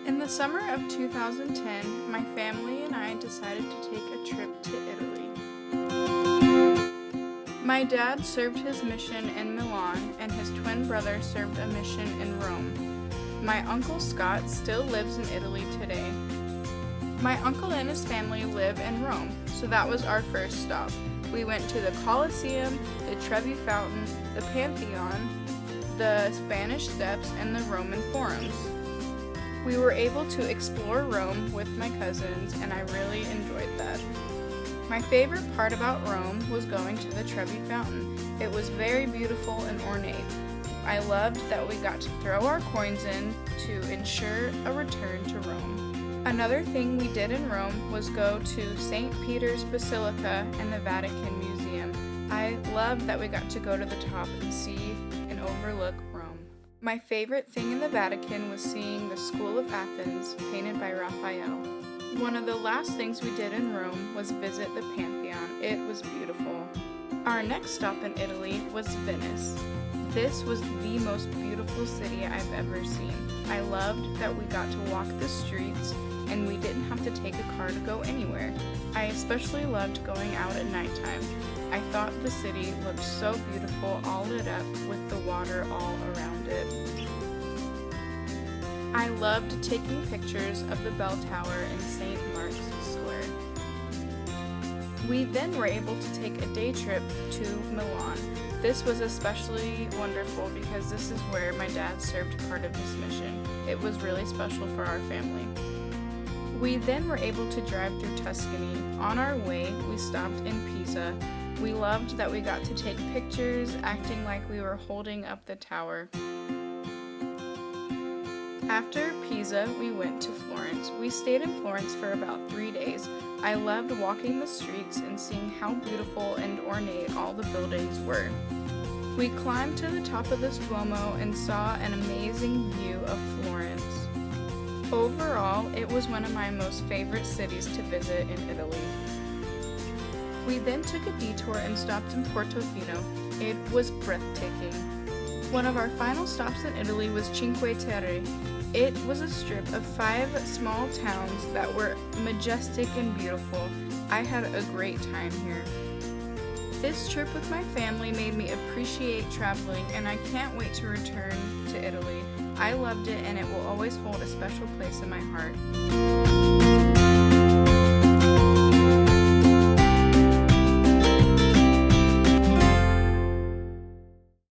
In the summer of 2010, my family and I decided to take a trip to Italy. My dad served his mission in Milan, and his twin brother served a mission in Rome. My uncle Scott still lives in Italy today. My uncle and his family live in Rome, so that was our first stop. We went to the Colosseum, the Trevi Fountain, the Pantheon, the Spanish Steps, and the Roman Forums. We were able to explore Rome with my cousins, and I really enjoyed that. My favorite part about Rome was going to the Trevi Fountain. It was very beautiful and ornate. I loved that we got to throw our coins in to ensure a return to Rome. Another thing we did in Rome was go to St. Peter's Basilica and the Vatican Museum. I loved that we got to go to the top and see and overlook Rome. My favorite thing in the Vatican was seeing the School of Athens painted by Raphael. One of the last things we did in Rome was visit the Pantheon. It was beautiful. Our next stop in Italy was Venice. This was the most beautiful city I've ever seen. I loved that we got to walk the streets and we didn't have to take a car to go anywhere. I especially loved going out at nighttime. I thought the city looked so beautiful, all lit up with the water all around it. I loved taking pictures of the bell tower in St. Mark's Square. We then were able to take a day trip to Milan. This was especially wonderful because this is where my dad served part of his mission. It was really special for our family. We then were able to drive through Tuscany. On our way, we stopped in Pisa. We loved that we got to take pictures, acting like we were holding up the tower. After Pisa, we went to Florence. We stayed in Florence for about 3 days. I loved walking the streets and seeing how beautiful and ornate all the buildings were. We climbed to the top of this Duomo and saw an amazing view of Florence. Overall, it was one of my most favorite cities to visit in Italy. We then took a detour and stopped in Portofino. It was breathtaking. One of our final stops in Italy was Cinque Terre. It was a strip of 5 small towns that were majestic and beautiful. I had a great time here. This trip with my family made me appreciate traveling, and I can't wait to return to Italy. I loved it, and it will always hold a special place in my heart.